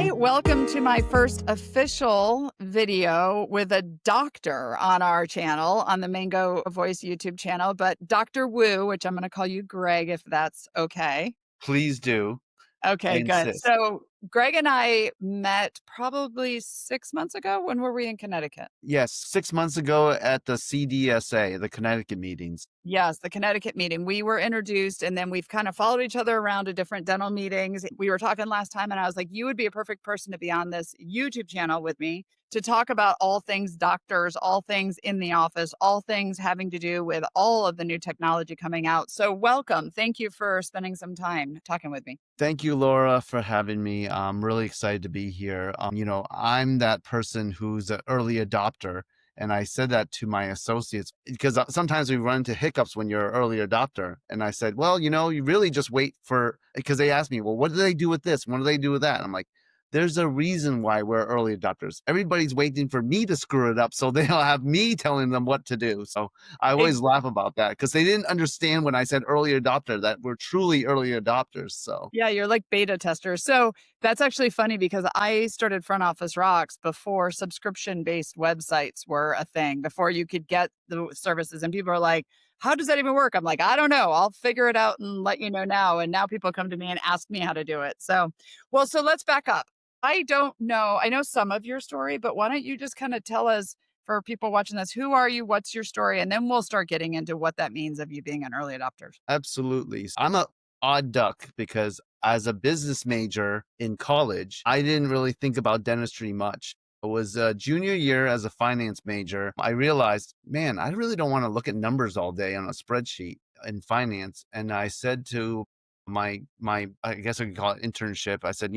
Hi, welcome to my first official video with a doctor on our channel, on the Mango Voice YouTube channel, but Dr. Wu, which I'm going to call you Greg if that's okay. Please do. I Okay, good. insist. So Greg and I met probably 6 months ago. When were we in Connecticut? Yes, 6 months ago at the CDSA, the Connecticut meetings. Yes, the Connecticut meeting. We were introduced and then we've kind of followed each other around to different dental meetings. We were talking last time and I was like, you would be a perfect person to be on this YouTube channel with me to talk about all things doctors, all things in the office, all things having to do with all of the new technology coming out. So welcome. Thank you for spending some time talking with me. Thank you, Laura, for having me. I'm really excited to be here. I'm that person who's an early adopter. And I said that to my associates because sometimes we run into hiccups when you're an early adopter. And I said, well, you really just wait for, because they asked me, well, what do they do with this? What do they do with that? And I'm like, there's a reason why we're early adopters. Everybody's waiting for me to screw it up so they'll have me telling them what to do. So I always laugh about that because they didn't understand when I said early adopter that we're truly early adopters. So Yeah, you're like beta testers. So that's actually funny because I started Front Office Rocks before subscription-based websites were a thing, before you could get the services. And people are like, how does that even work? I'm like, I don't know. I'll figure it out and let you know now. And now people come to me and ask me how to do it. So, well, so let's back up. I don't know. I know some of your story, but why don't you just kind of tell us, for people watching this, who are you? What's your story? And then we'll start getting into what that means of you being an early adopter. absolutely. I'm a odd duck because as a business major in college, I didn't really think about dentistry much. It was a junior year as a finance major. I realized, man, I really don't want to look at numbers all day on a spreadsheet in finance. And I said to my I guess I could call it internship. I said,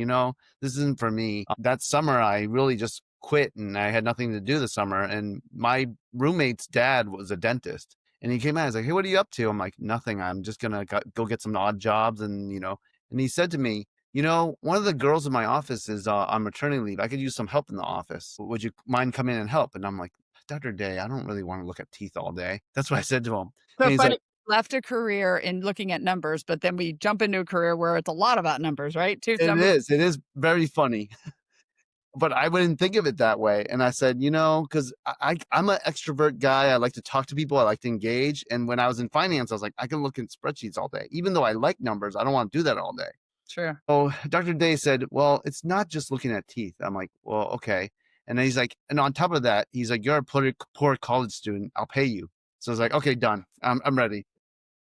this isn't for me. That summer I really just quit and I had nothing to do this summer. And my roommate's dad was a dentist. And he came out, he's like, hey, what are you up to? I'm like, nothing. I'm just gonna go get some odd jobs. And he said to me, one of the girls in my office is on maternity leave. I could use some help in the office. Would you mind coming in and help? And I'm like, Dr. Day, I don't really want to look at teeth all day. That's what I said to him. So And he's funny, like, left a career in looking at numbers, but then we jump into a career where it's a lot about numbers, right? Tooth it numbers. is. It is very funny. But I wouldn't think of it that way. And I said, because I'm an extrovert guy. I like to talk to people. I like to engage. And when I was in finance, I was like, I can look at spreadsheets all day. Even though I like numbers, I don't want to do that all day. Sure. So Dr. Day said, well, it's not just looking at teeth. I'm like, well, okay. And then he's like, and on top of that, he's like, you're a poor college student. I'll pay you. So I was like, okay, done. I'm ready.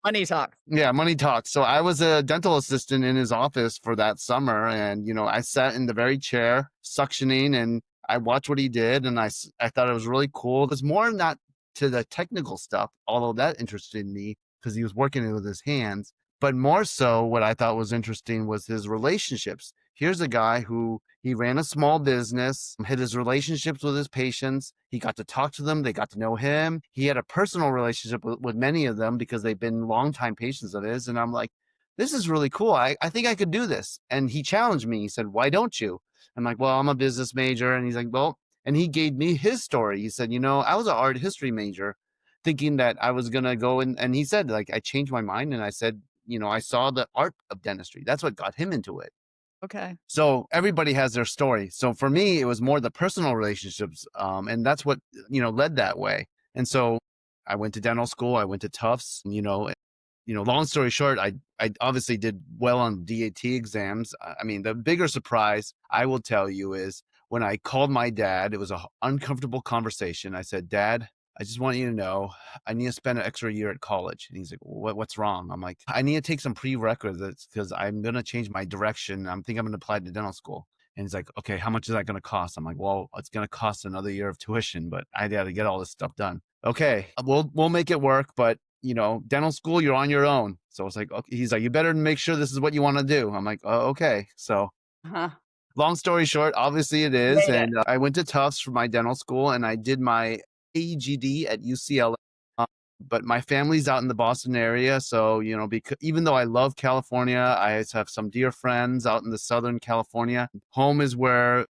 Money talks. Yeah, money talks. So I was a dental assistant in his office for that summer. And, I sat in the very chair suctioning and I watched what he did. And I thought it was really cool. It was more not to the technical stuff, although that interested me because he was working it with his hands. But more so, what I thought was interesting was his relationships. Here's a guy who he ran a small business, had his relationships with his patients. He got to talk to them. They got to know him. He had a personal relationship with many of them because they've been longtime patients of his. And I'm like, this is really cool. I think I could do this. And he challenged me. He said, why don't you? I'm like, well, I'm a business major. And he's like, well, and he gave me his story. He said, I was an art history major thinking that I was going to go and he said, like, I changed my mind and I said, I saw the art of dentistry. That's what got him into it. Okay. So everybody has their story. So for me, it was more the personal relationships. And that's what, led that way. And so I went to dental school. I went to Tufts, long story short, I obviously did well on DAT exams. I mean, the bigger surprise I will tell you is when I called my dad, it was an uncomfortable conversation. I said, Dad, I just want you to know I need to spend an extra year at college. And he's like, what's wrong? I'm like, I need to take some prerequisites because I'm going to change my direction. I'm going to apply to dental school. And he's like, okay, how much is that going to cost? I'm like, well, it's going to cost another year of tuition, but I got to get all this stuff done. Okay, we'll make it work. But dental school, you're on your own. So it's like, okay. He's like, you better make sure this is what you want to do. I'm like, oh, okay. So Uh-huh. long story short, obviously it is. Made it. And I went to Tufts for my dental school and I did my AEGD at UCLA. But my family's out in the Boston area. So, because even though I love California, I have some dear friends out in the Southern California. Home is where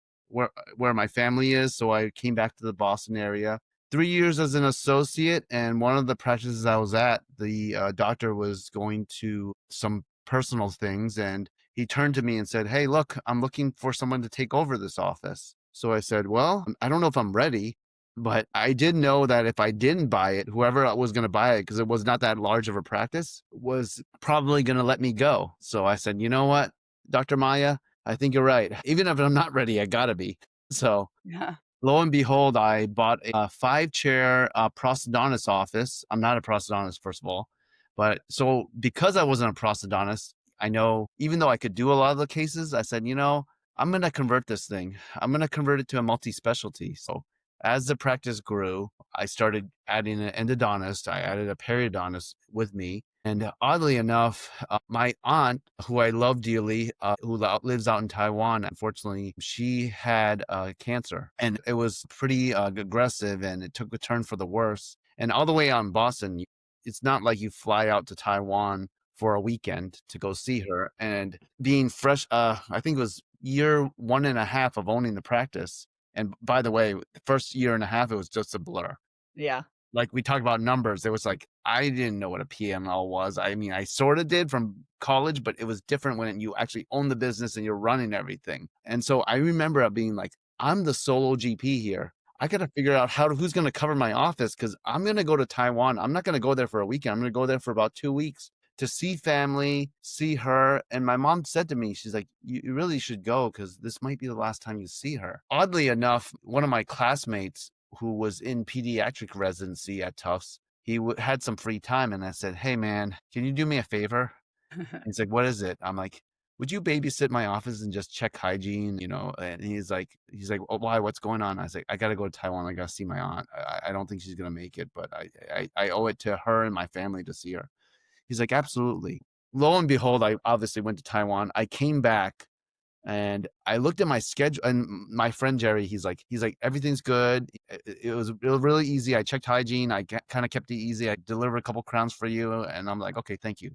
my family is. So I came back to the Boston area. 3 years as an associate, and one of the practices I was at, the doctor was going to some personal things. And he turned to me and said, "Hey, look, I'm looking for someone to take over this office." So I said, "Well, I don't know if I'm ready." But I did know that if I didn't buy it, whoever was going to buy it, because it was not that large of a practice, was probably going to let me go. So I said, "You know what, Dr. Maya, I think you're right. Even if I'm not ready, I got to be." So Yeah. lo and behold, I bought a 5-chair prosthodontist office. I'm not a prosthodontist, first of all. But so because I wasn't a prosthodontist, I know even though I could do a lot of the cases, I said, I'm going to convert this thing. I'm going to convert it to a multi specialty. So as the practice grew, I started adding an endodontist. I added a periodontist with me. And oddly enough, my aunt, who I love dearly, who lives out in Taiwan, unfortunately, she had cancer, and it was pretty aggressive, and it took a turn for the worse. And all the way out in Boston, it's not like you fly out to Taiwan for a weekend to go see her. And being fresh, I think it was year 1.5 of owning the practice. And by the way, the first year and a half, it was just a blur. Yeah. Like we talked about numbers, it was like, I didn't know what a PML was. I mean, I sort of did from college, but it was different when you actually own the business and you're running everything. And so I remember being like, I'm the solo GP here. I got to figure out who's going to cover my office, because I'm going to go to Taiwan. I'm not going to go there for a weekend. I'm going to go there for about 2 weeks to see family, see her. And my mom said to me, she's like, you really should go, because this might be the last time you see her. Oddly enough, one of my classmates who was in pediatric residency at Tufts, he had some free time, and I said, "Hey man, can you do me a favor?" He's like, "What is it?" I'm like, "Would you babysit my office and just check hygiene?" And he's like, "Oh, why? What's going on?" I was like, "I got to go to Taiwan. I got to see my aunt. I don't think she's gonna make it, but I owe it to her and my family to see her." He's like, "Absolutely." Lo and behold, I obviously went to Taiwan. I came back and I looked at my schedule, and my friend Jerry, he's like, everything's good. It was really easy. I checked hygiene. I kind of kept it easy. I delivered a couple crowns for you. And I'm like, okay, thank you.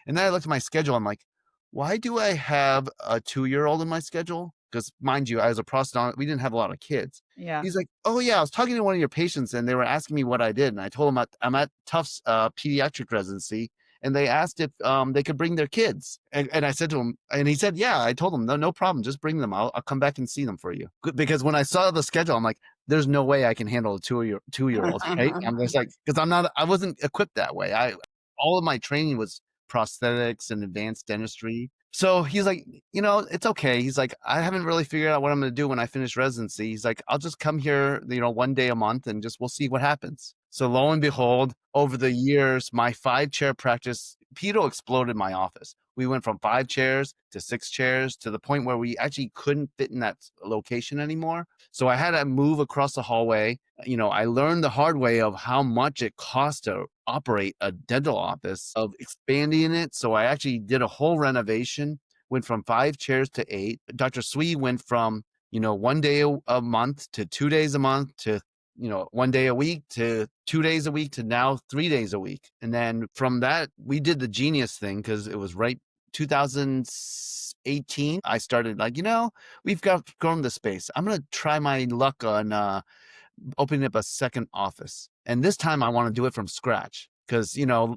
And then I looked at my schedule. I'm like, why do I have a 2-year-old in my schedule? Because mind you, as a prosthodontist, we didn't have a lot of kids. Yeah. He's like, oh yeah, I was talking to one of your patients and they were asking me what I did. And I told them I'm at Tufts pediatric residency, and they asked if they could bring their kids. And I said to him, and he said, yeah. I told him, no problem. Just bring them. I'll come back and see them for you. Because when I saw the schedule, I'm like, there's no way I can handle a 2-year-old, right? I'm just like, because I wasn't equipped that way. All of my training was prosthetics and advanced dentistry. So he's like, it's okay. He's like, I haven't really figured out what I'm going to do when I finish residency. He's like, I'll just come here, 1 day a month, and we'll see what happens. So lo and behold, over the years, my 5-chair practice, pedo exploded my office. We went from 5 chairs to 6 chairs to the point where we actually couldn't fit in that location anymore. So I had to move across the hallway. I learned the hard way of how much it costs to operate a dental office, of expanding it. So I actually did a whole renovation, went from 5 chairs to 8. Dr. Swee went from, 1 day a month to 2 days a month to 1 day a week to 2 days a week to now 3 days a week. And then from that, we did the genius thing, because it was right 2018. I started like, we've got grown the space. I'm going to try my luck on opening up a second office. And this time I want to do it from scratch, because,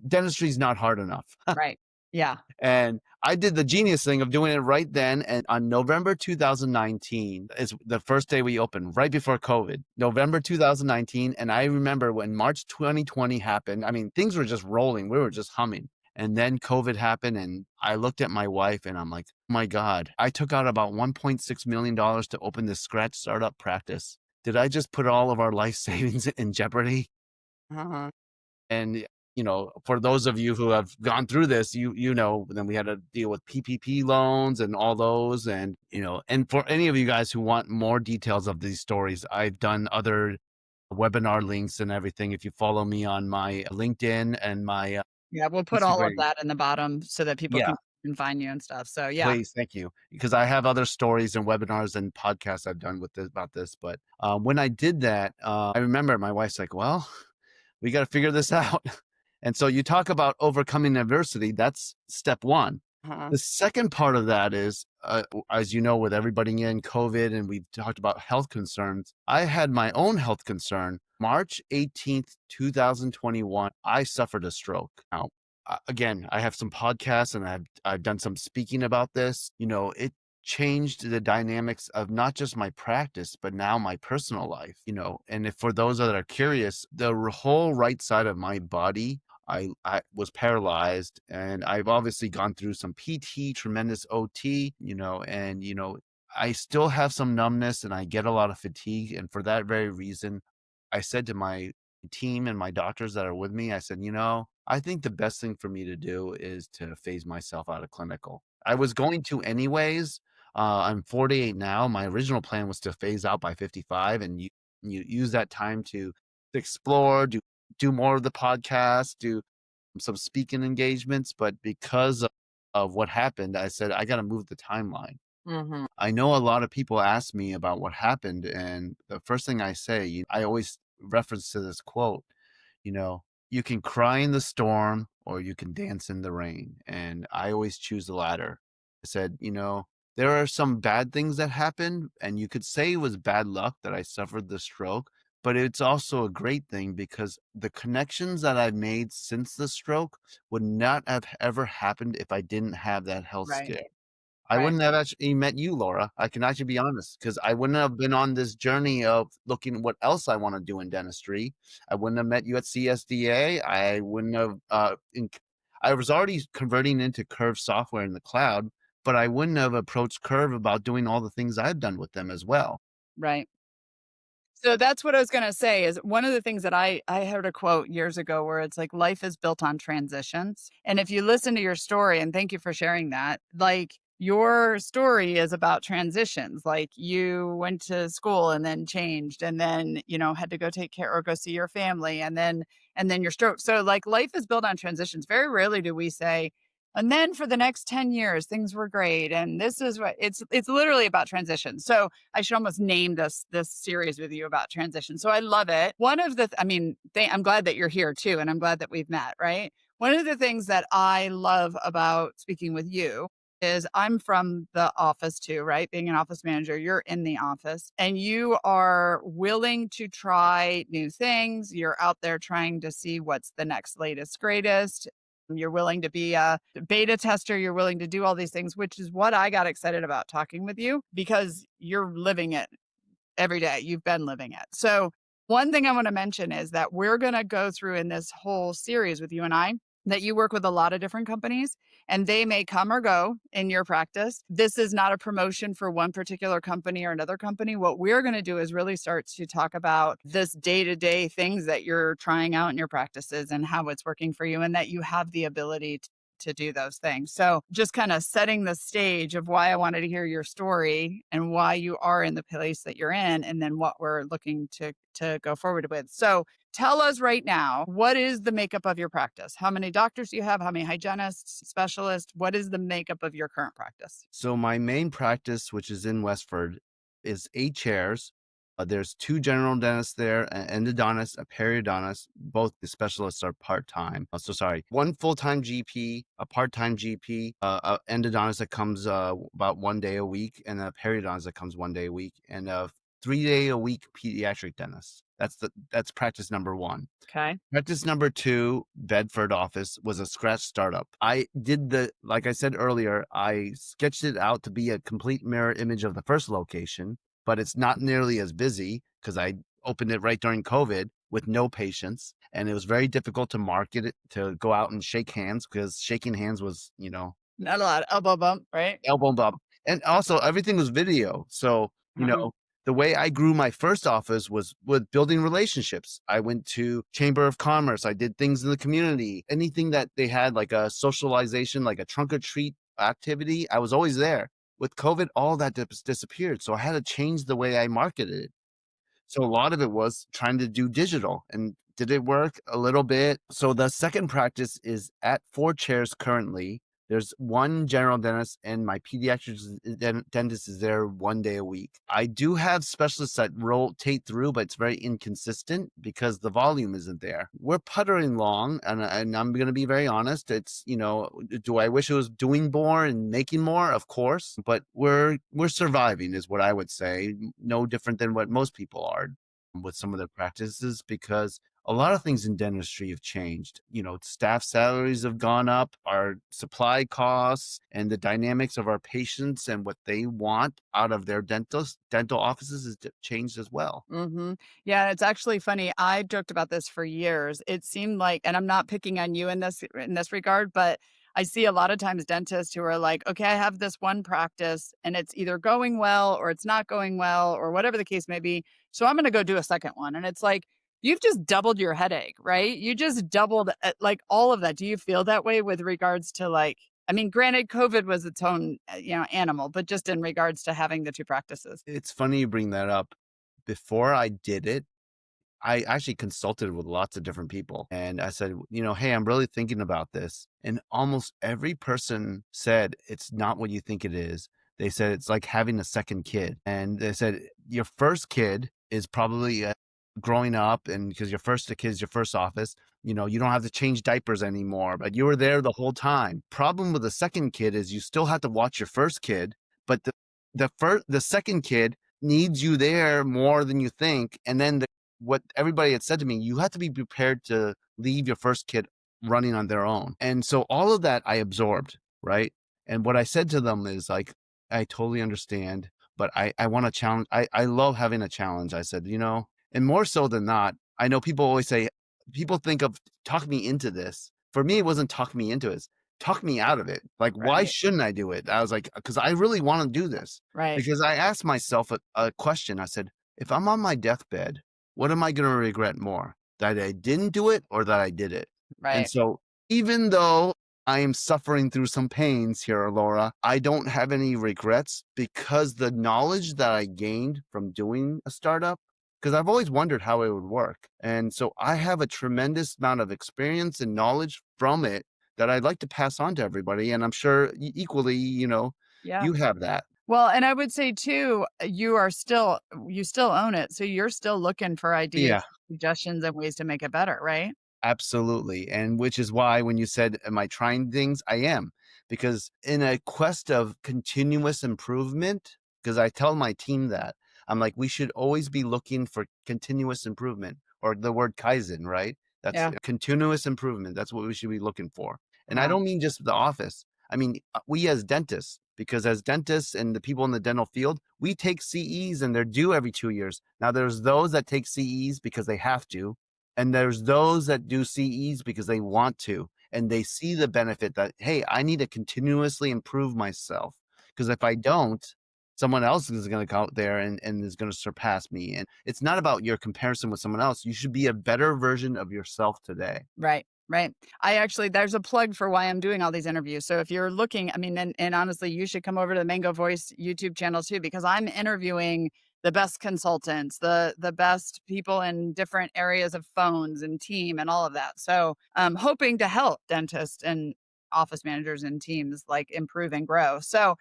dentistry is not hard enough. Right. Yeah. And I did the genius thing of doing it right then. And on November 2019 is the first day we opened, right before COVID, November 2019. And I remember when March 2020 happened, I mean, things were just rolling. We were just humming. And then COVID happened, and I looked at my wife and I'm like, oh my God, I took out about $1.6 million to open this scratch startup practice. Did I just put all of our life savings in jeopardy? Uh-huh. And, for those of you who have gone through this, then we had to deal with PPP loans and all those. And, and for any of you guys who want more details of these stories, I've done other webinar links and everything. If you follow me on my LinkedIn and my Yeah. We'll put all of Instagram. that in the bottom so that people Yeah, can find you and stuff. So yeah. please. Thank you. Because I have other stories and webinars and podcasts I've done about this. But when I did that, I remember my wife's like, well, we got to figure this out. And so you talk about overcoming adversity. That's step one. Uh-huh. The second part of that is, as you know, with everybody in COVID, and we've talked about health concerns, I had my own health concern. March 18th, 2021, I suffered a stroke. Now, again, I have some podcasts and I've done some speaking about this. It changed the dynamics of not just my practice, but now my personal life. And if for those that are curious, the whole right side of my body, I was paralyzed, and I've obviously gone through some PT, tremendous OT, and I still have some numbness and I get a lot of fatigue. And for that very reason, I said to my team and my doctors that are with me, I said, I think the best thing for me to do is to phase myself out of clinical. I was going to anyways. I'm 48 now. My original plan was to phase out by 55, and you use that time to explore, do more of the podcast, do some speaking engagements. But because of what happened, I said I got to move the timeline. Mhm. I know a lot of people ask me about what happened, and the first thing I say, I always reference to this quote, you can cry in the storm or you can dance in the rain. And I always choose the latter. I said, there are some bad things that happened, and you could say it was bad luck that I suffered the stroke, but it's also a great thing because the connections that I've made since the stroke would not have ever happened if I didn't have that health Right, scare. I right, wouldn't have actually met you, Laura. I can actually be honest, because I wouldn't have been on this journey of looking what else I wanna do in dentistry. I wouldn't have met you at CSDA. I wouldn't have, I was already converting into Curve software in the cloud, but I wouldn't have approached Curve about doing all the things I've done with them as well. right. So that's what I was gonna say is one of the things that I heard a quote years ago where it's like, "Life is built on transitions." And if you listen to your story, and thank you for sharing that, like, your story is about transitions. Like, you went to school and then changed and then, had to go take care or go see your family and then your stroke. So, like, life is built on transitions. Very rarely do we say, "And then for the next 10 years, things were great, and this is what" it's literally about transition. So I should almost name this series with you about transition. So I love it. One of the I mean, I'm glad that you're here too, and I'm glad that we've met, right? One of the things that I love about speaking with you is I'm from the office too, right? Being an office manager, you're in the office and you are willing to try new things. You're out there trying to see what's the next latest, greatest. You're willing to be a beta tester. You're willing to do all these things, which is what I got excited about talking with you because you're living it every day. You've been living it. So, one thing I want to mention is that we're going to go through in this whole series with you and I that you work with a lot of different companies and they may come or go in your practice. This is not a promotion for one particular company or another company. What we're going to do is really start to talk about this day-to-day things that you're trying out in your practices and how it's working for you and that you have the ability to do those things. So just kind of setting the stage of why I wanted to hear your story and why you are in the place that you're in and then what we're looking to go forward with. So tell us right now, what is the makeup of your practice? How many doctors do you have? How many hygienists, specialists? What is the makeup of your current practice? So my main practice, which is in Westford, is 8 chairs. There's 2 general dentists there, an endodontist, a periodontist. Both the specialists are part-time. So sorry, 1 full-time GP, a part-time GP, a endodontist that comes about 1 day a week, and a periodontist that comes 1 day a week, and a 3-day-a-week pediatric dentist. That's practice number 1. Okay. Practice number 2, Bedford office, was a scratch startup. I did like I said earlier, I sketched it out to be a complete mirror image of the first location, but it's not nearly as busy because I opened it right during COVID with no patients. And it was very difficult to market it, to go out and shake hands because shaking hands was, Not a lot. Elbow bump, right? elbow bump. And also everything was video. So, Uh-huh. the way I grew my first office was with building relationships. I went to Chamber of Commerce. I did things in the community. Anything that they had like a socialization, like a trunk or treat activity, I was always there. With COVID, all that disappeared. So I had to change the way I marketed it. So a lot of it was trying to do digital. And did it work? A little bit. So the second practice is at 4 chairs currently. There's 1 general dentist and my pediatric dentist is there 1 day a week. I do have specialists that rotate through, but it's very inconsistent because the volume isn't there. We're puttering along, and I'm going to be very honest. It's, do I wish it was doing more and making more? Of course, but we're surviving is what I would say. No different than what most people are with some of their practices because a lot of things in dentistry have changed. Staff salaries have gone up, our supply costs and the dynamics of our patients and what they want out of their dental offices has changed as well. Yeah, it's actually funny. I joked about this for years. It seemed like, and I'm not picking on you in this regard, but I see a lot of times dentists who are like, okay, I have this one practice and it's either going well or it's not going well or whatever the case may be. So I'm going to go do a second one. And it's like, you've just doubled your headache, right? You just doubled like all of that. Do you feel that way with regards to like, I mean, granted, COVID was its own, animal, but just in regards to having the two practices. It's funny you bring that up. Before I did it, I actually consulted with lots of different people and I said, hey, I'm really thinking about this. And almost every person said, it's not what you think it is. They said, it's like having a second kid. And they said, your first kid is probably growing up, and because your first kid is your first office, you don't have to change diapers anymore, but you were there the whole time. Problem with the second kid is you still have to watch your first kid, but the second kid needs you there more than you think. And then what everybody had said to me, you have to be prepared to leave your first kid running on their own. And so all of that I absorbed, right? And what I said to them is like, I totally understand, but I want to challenge. I love having a challenge. I said, and more so than not, I know people always say, people think of talk me into this. For me, it wasn't talk me into it. Talk me out of it. Like, why Right. shouldn't I do it? I was like, because I really want to do this. Right. Because I asked myself a question. I said, if I'm on my deathbed, what am I going to regret more? That I didn't do it or that I did it? And Right. so, even though I am suffering through some pains here, Laura, I don't have any regrets because the knowledge that I gained from doing a startup, because I've always wondered how it would work. And so I have a tremendous amount of experience and knowledge from it that I'd like to pass on to everybody. And I'm sure equally, Yeah. you have that. Well, and I would say too, you still own it, so you're still looking for ideas, Yeah. suggestions, and ways to make it better, right? Absolutely. And which is why when you said, am I trying things? I am. Because in a quest of continuous improvement, because I tell my team that, I'm like, we should always be looking for continuous improvement, or the word Kaizen, right? That's Yeah. continuous improvement. That's what we should be looking for. And I Wow. don't mean just the office. I mean, we as dentists, because as dentists and the people in the dental field, we take CEs and they're due every 2 years. Now, there's those that take CEs because they have to, and there's those that do CEs because they want to, and they see the benefit that, hey, I need to continuously improve myself. Because if I don't, someone else is going to come out there and is going to surpass me. And it's not about your comparison with someone else. You should be a better version of yourself today. Right, right. There's a plug for why I'm doing all these interviews. So if you're looking, I mean, and honestly, you should come over to the Mango Voice YouTube channel too, because I'm interviewing the best consultants, the best people in different areas of phones and team and all of that. So I'm hoping to help dentists and office managers and teams like improve and grow. So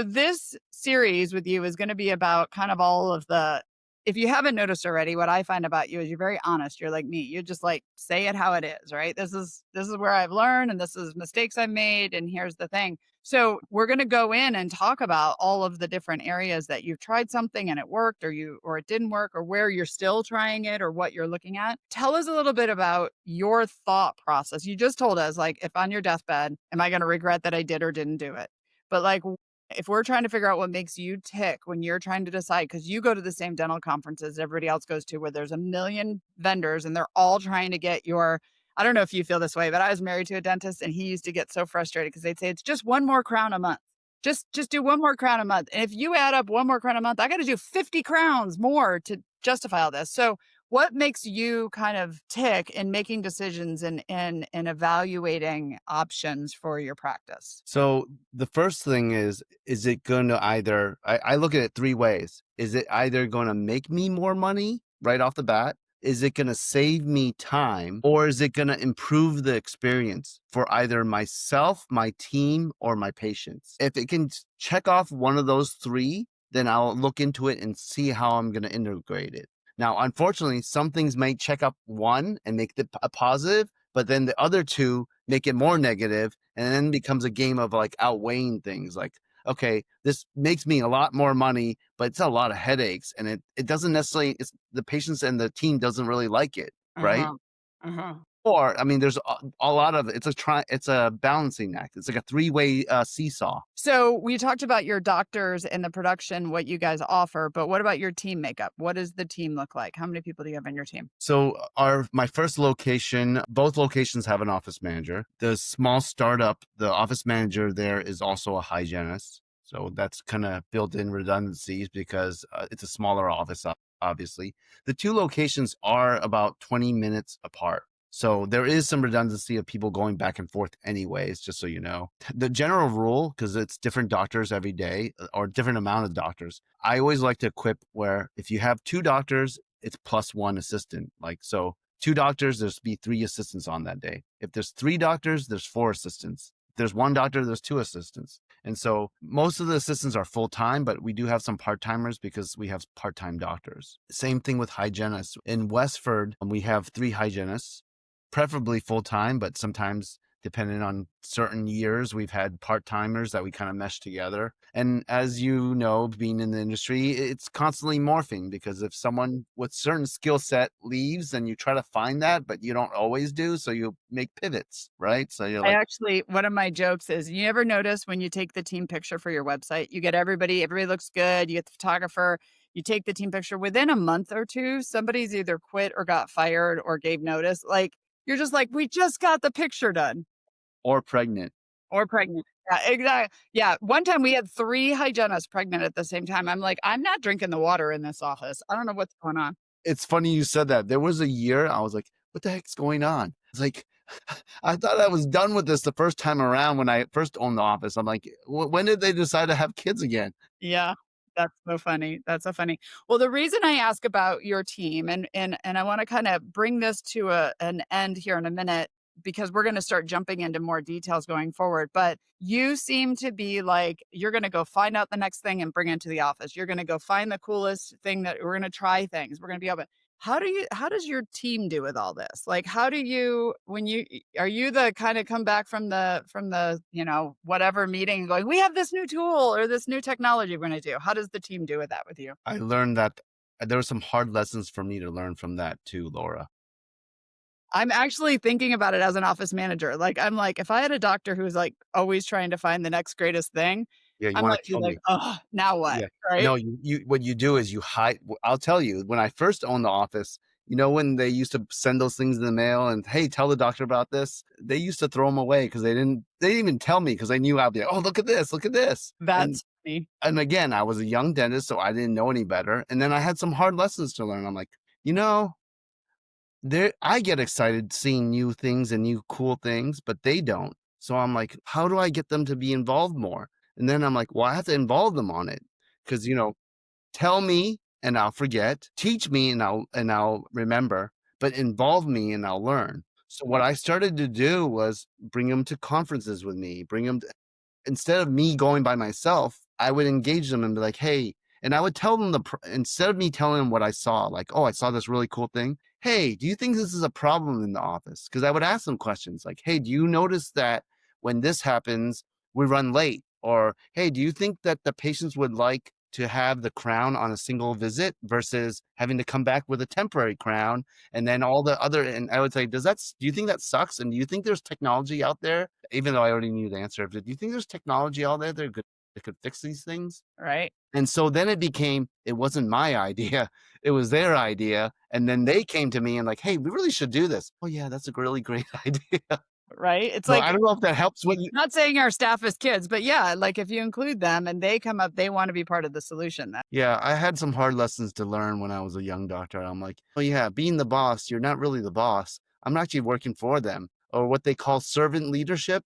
this series with you is going to be about kind of all of the, if you haven't noticed already, what I find about you is you're very honest. You're like me. You just like say it how it is, right? This is where I've learned and this is mistakes I've made and here's the thing. So we're going to go in and talk about all of the different areas that you've tried something and it worked or it didn't work or where you're still trying it or what you're looking at. Tell us a little bit about your thought process. You just told us like if on your deathbed, am I going to regret that I did or didn't do it? But like if we're trying to figure out what makes you tick when you're trying to decide, because you go to the same dental conferences everybody else goes to, where there's a million vendors and they're all trying to get your, I don't know if you feel this way, but I was married to a dentist and he used to get so frustrated because they'd say, it's just one more crown a month. Just do one more crown a month. And if you add up one more crown a month, I got to do 50 crowns more to justify all this. So what makes you kind of tick in making decisions and evaluating options for your practice? So the first thing is it going to either, I look at it three ways. Is it either going to make me more money right off the bat? Is it going to save me time? Or is it going to improve the experience for either myself, my team, or my patients? If it can check off one of those three, then I'll look into it and see how I'm going to integrate it. Now, unfortunately, some things may check up one and make it a positive, but then the other two make it more negative, and then becomes a game of like outweighing things. Like, okay, this makes me a lot more money, but it's a lot of headaches, and it doesn't necessarily. It's the patients and the team doesn't really like it. right? Uh-huh. Uh-huh. Or, I mean, there's a lot of it's a balancing act. It's like a three-way, seesaw. So we talked about your doctors and the production, what you guys offer, but what about your team makeup? What does the team look like? How many people do you have on your team? So our my first location, both locations have an office manager. The small startup, the office manager there is also a hygienist. So that's kind of built-in redundancies because it's a smaller office, obviously. The two locations are about 20 minutes apart. So there is some redundancy of people going back and forth anyways, just so you know. The general rule, because it's different doctors every day or different amount of doctors, I always like to equip where if you have two doctors, it's plus one assistant. Like, so two doctors, there's be three assistants on that day. If there's three doctors, there's four assistants. If there's one doctor, there's two assistants. And so most of the assistants are full time, but we do have some part timers because we have part time doctors. Same thing with hygienists. In Westford, we have three hygienists, preferably full time, but sometimes depending on certain years, we've had part timers that we kind of mesh together. And as you know, being in the industry, it's constantly morphing because if someone with certain skill set leaves, then you try to find that, but you don't always do. So you make pivots, right? So you're I like, actually, one of my jokes is you ever notice when you take the team picture for your website, you get everybody looks good, you get the photographer, you take the team picture within a month or two, somebody's either quit or got fired or gave notice. Like, you're just like, we just got the picture done. or pregnant. Or pregnant. Yeah, exactly. Yeah, one time we had 3 hygienists pregnant at the same time. I'm like, "I'm not drinking the water in this office. I don't know what's going on." It's funny you said that. There was a year I was like, what the heck's going on? It's like, I thought I was done with this the first time around when I first owned the office. I'm like, when did they decide to have kids again? Yeah, that's so funny. That's so funny. Well, the reason I ask about your team and I wanna kinda bring this to an end here in a minute because we're gonna start jumping into more details going forward, but you seem to be like, you're gonna go find out the next thing and bring it to the office. You're gonna go find the coolest thing that we're gonna try things. We're gonna be open. How does your team do with all this? Like, how do you when you are you the kinda come back from the, whatever meeting going, "We have this new tool or this new technology we're gonna do." How does the team do with that with you? I learned that there were some hard lessons for me to learn from that too, Laura. I'm actually thinking about it as an office manager. Like, I'm like, if I had a doctor who's, like, always trying to find the next greatest thing, Yeah, you I'm want like to be kill like, me. "Oh, now what?" Yeah. Right? No, you what you do is you hide. I'll tell you, when I first owned the office, you know, when they used to send those things in the mail and, hey, tell the doctor about this, they used to throw them away because they didn't even tell me because they knew I'd be like, oh, look at this, look at this. That's funny. And again, I was a young dentist, so I didn't know any better. And then I had some hard lessons to learn. I'm like, you know, there I get excited seeing new things and new cool things, but they don't. So I'm like, how do I get them to be involved more? And then I'm like, well, I have to involve them on it. Because, you know, tell me and I'll forget, teach me and I'll remember, but involve me and I'll learn. So what I started to do was bring them to conferences with me, bring them instead of me going by myself, I would engage them and be like, "Hey," and I would tell them instead of me telling them what I saw, like, "Oh, I saw this really cool thing. Hey, do you think this is a problem in the office?" Because I would ask them questions like, "Hey, do you notice that when this happens, we run late?" Or, "Hey, do you think that the patients would like to have the crown on a single visit versus having to come back with a temporary crown and then all the other?" And I would say, do you think that sucks? And do you think there's technology out there, even though I already knew the answer, but do you think there's technology out there that could fix these things? Right? And so then it wasn't my idea, it was their idea. And then they came to me and like, hey, we really should do this. Oh yeah, that's a really great idea. Right? It's So like I don't know if that helps when you, not saying our staff is kids, but yeah, like, if you include them and they come up, they wanna be part of the solution then. yeah, I had some hard lessons to learn when I was a young doctor. I'm like, oh yeah, being the boss, you're not really the boss. I'm actually working for them, or what they call servant leadership.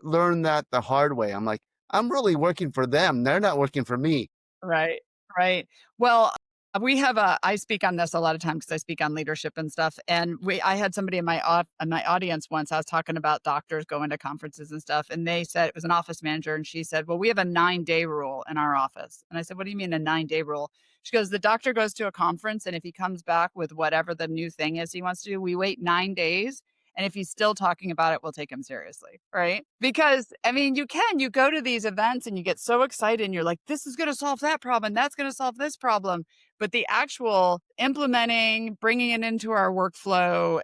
Learned that the hard way. I'm like, I'm really working for them. They're not working for me. Right, right. Well, we have a I speak on this a lot of times because I speak on leadership and stuff, and I had somebody in my audience once, I was talking about doctors going to conferences and stuff, and they said it was an office manager, and she said, "Well, we have a 9-day rule in our office." And I said, "What do you mean a 9-day rule?" She goes, "The doctor goes to a conference, and if he comes back with whatever the new thing is he wants to do, we wait 9 days, and if he's still talking about it, we'll take him seriously, right? Because, I mean, you go to these events and you get so excited and you're like, this is going to solve that problem. That's going to solve this problem. but the actual implementing, bringing it into our workflow,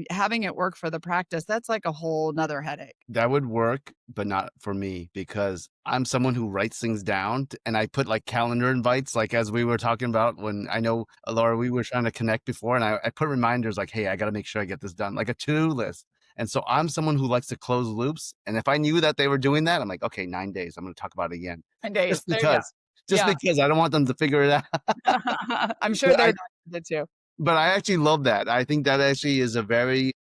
having it work for the practice, that's like a whole nother headache. That would work, but not for me because I'm someone who writes things down and I put like calendar invites, like as we were talking about when I know Laura, we were trying to connect before, and I put reminders like, hey, I got to make sure I get this done, like a to-do list. And so I'm someone who likes to close loops. And if I knew that they were doing that, I'm like, okay, 9 days, I'm going to talk about it again. 10 Just days. There you go. because, just Yeah. because I don't want them to figure it out. I'm sure But they're I did too. but I actually love that. I think that actually is a very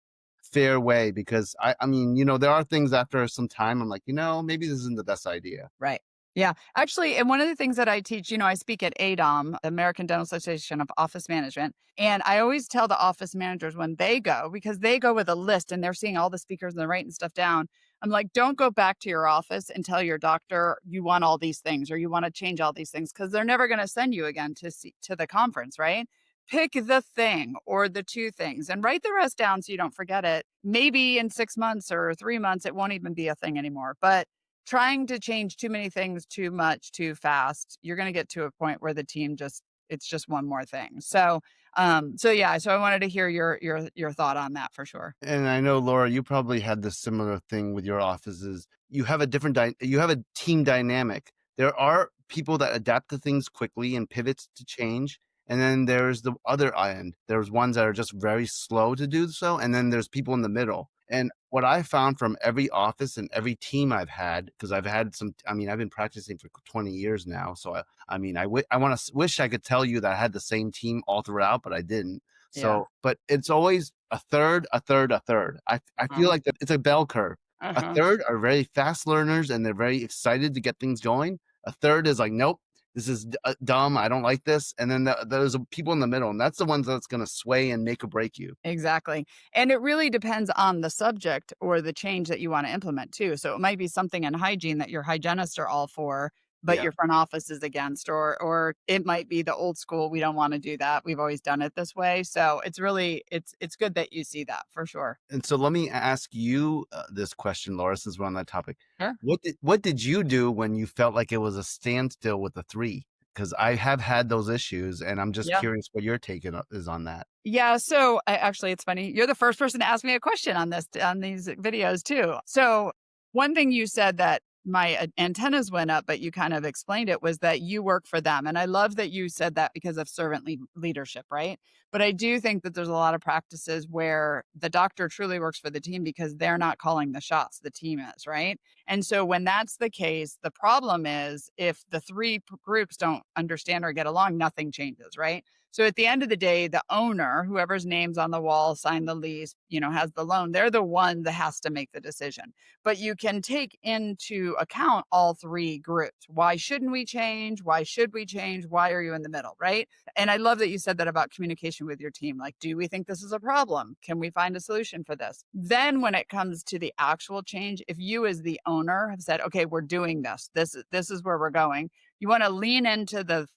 fair way because I mean, there are things after some time I'm like, maybe this isn't the best idea. Right. Yeah. Actually, and one of the things that I teach, I speak at ADOM, American Dental Association of Office Management. And I always tell the office managers when they go, because they go with a list and they're seeing all the speakers and they're writing stuff down. I'm like, don't go back to your office and tell your doctor you want all these things or you want to change all these things because they're never going to send you again to the conference, right? Pick the thing or the two things and write the rest down so you don't forget it. Maybe in 6 months or 3 months, it won't even be a thing anymore. But trying to change too many things too much too fast, you're going to get to a point where the team it's just one more thing. So yeah, so I wanted to hear your thought on that for sure. And I know Laura, you probably had this similar thing with your offices. You have a you have a team dynamic. There are people that adapt to things quickly and pivots to change. And then there's the other end. There's ones that are just very slow to do so. And then there's people in the middle. And what I found from every office and every team I've had, because I've had some, I mean, I've been practicing for 20 years now. So I mean, I want to wish I could tell you that I had the same team all throughout, but I didn't. Yeah. So, but it's always a third, a third, a third. I feel like that it's a bell curve. A Uh-huh. third are very fast learners and they're very excited to get things going. A third is like, nope, this is dumb. I don't like this. And then there's people in the middle, and that's the ones that's going to sway and make or break you. Exactly. And it really depends on the subject or the change that you want to implement too. So it might be something in hygiene that your hygienists are all for, but Yeah. your front office is against, or it might be the old school. We don't want to do that. We've always done it this way. So it's really, it's good that you see that for sure. And so let me ask you this question, Laura, since we're on that topic. Sure. What did you do when you felt like it was a standstill with the three? Because I have had those issues, and I'm just Yeah. curious what your take is on that. Yeah, so actually, it's funny. You're the first person to ask me a question on this on these videos too. So one thing you said that my antennas went up, but you kind of explained it was that you work for them, and I love that you said that because of servant leadership, right? But I do think that there's a lot of practices where the doctor truly works for the team because they're not calling the shots, the team is, right? And so when that's the case, the problem is if the three groups don't understand or get along, nothing changes, right? So at the end of the day, the owner, whoever's name's on the wall, signed the lease, has the loan, they're the one that has to make the decision. But you can take into account all three groups. Why shouldn't we change? Why should we change? Why are you in the middle? Right. And I love that you said that about communication with your team. Like, do we think this is a problem? Can we find a solution for this? Then when it comes to the actual change, if you as the owner have said, okay, we're doing this, this is where we're going, you want to lean into the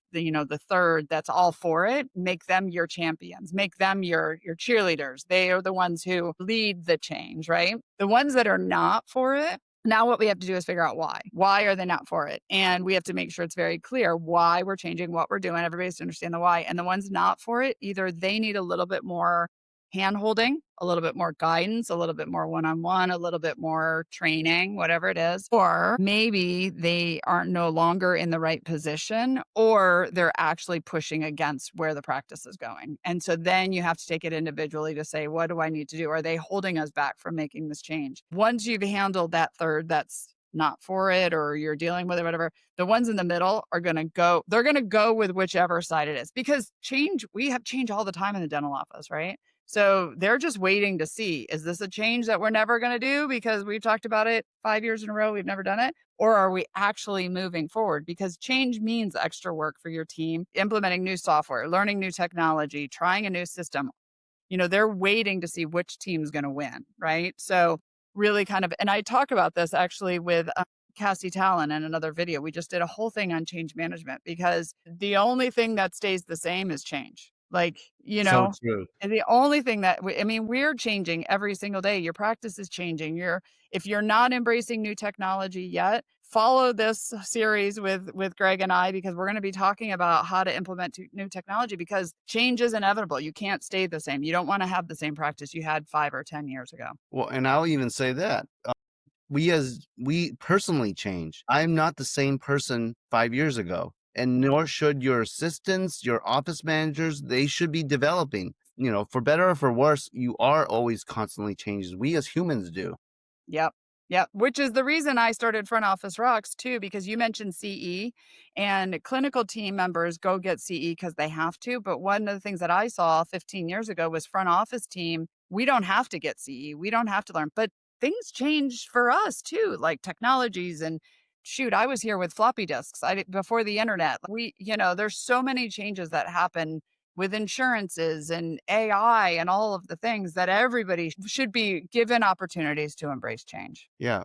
third that's all for it, make them your champions, make them your cheerleaders. They are the ones who lead the change, right? The ones that are not for it, now what we have to do is figure out why. Why are they not for it? And we have to make sure it's very clear why we're changing, what we're doing. Everybody has to understand the why. And the ones not for it, either they need a little bit more hand holding, a little bit more guidance, a little bit more one-on-one, a little bit more training, whatever it is. Or maybe they aren't no longer in the right position, or they're actually pushing against where the practice is going. And so then you have to take it individually to say, what do I need to do? Are they holding us back from making this change? Once you've handled that third that's not for it, or you're dealing with it, whatever, the ones in the middle are going to go, they're going to go with whichever side it is, because we have change all the time in the dental office, right? So they're just waiting to see, is this a change that we're never going to do because we've talked about it 5 years in a row, we've never done it? Or are we actually moving forward? Because change means extra work for your team, implementing new software, learning new technology, trying a new system. They're waiting to see which team's going to win, right? So really kind of, and I talk about this actually with Cassie Talon in another video. We just did a whole thing on change management because the only thing that stays the same is change. Like, So true. and the only thing that we're changing every single day. Your practice is changing. If you're not embracing new technology yet, follow this series with Greg and I, because we're going to be talking about how to implement new technology, because change is inevitable. You can't stay the same. You don't want to have the same practice you had 5 or 10 years ago. Well, and I'll even say that we personally change. I'm not the same person 5 years ago, and nor should your assistants, your office managers. They should be developing. For better or for worse, you are always constantly changing. We as humans do. Yep. Yep. Which is the reason I started Front Office Rocks too, because you mentioned CE, and clinical team members go get CE because they have to. But one of the things that I saw 15 years ago was front office team. We don't have to get CE. We don't have to learn, but things change for us too, like technologies. And shoot, I was here with floppy disks before the internet. There's so many changes that happen with insurances and AI and all of the things that everybody should be given opportunities to embrace change. Yeah,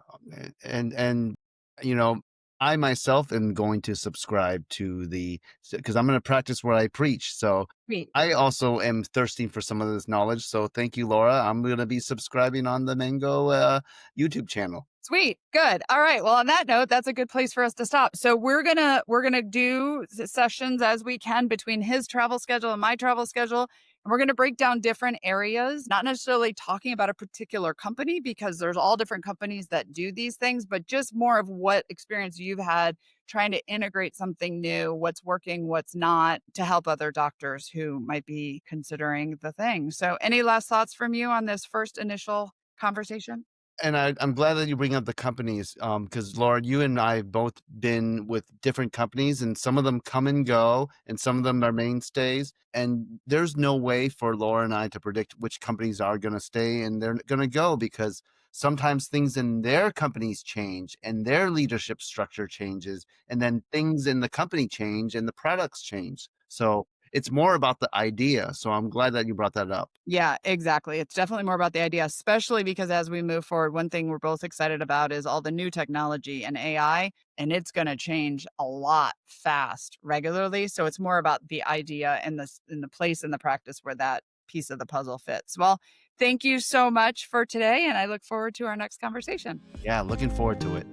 and you know, I myself am going to subscribe to because I'm going to practice what I preach. So Sweet. I also am thirsting for some of this knowledge. So thank you, Laura. I'm going to be subscribing on the Mango YouTube channel. Sweet. Good. All right. Well, on that note, that's a good place for us to stop. So we're gonna do sessions as we can between his travel schedule and my travel schedule. And we're gonna break down different areas, not necessarily talking about a particular company, because there's all different companies that do these things, but just more of what experience you've had trying to integrate something new, what's working, what's not, to help other doctors who might be considering the thing. So any last thoughts from you on this first initial conversation? And I'm glad that you bring up the companies, because Laura, you and I have both been with different companies, and some of them come and go, and some of them are mainstays. And there's no way for Laura and I to predict which companies are going to stay and they're going to go, because sometimes things in their companies change and their leadership structure changes, and then things in the company change and the products change. So it's more about the idea. So I'm glad that you brought that up. Yeah, exactly. It's definitely more about the idea, especially because as we move forward, one thing we're both excited about is all the new technology and AI, and it's going to change a lot fast regularly. So it's more about the idea and the place and the practice where that piece of the puzzle fits. Well, thank you so much for today, and I look forward to our next conversation. Yeah, looking forward to it.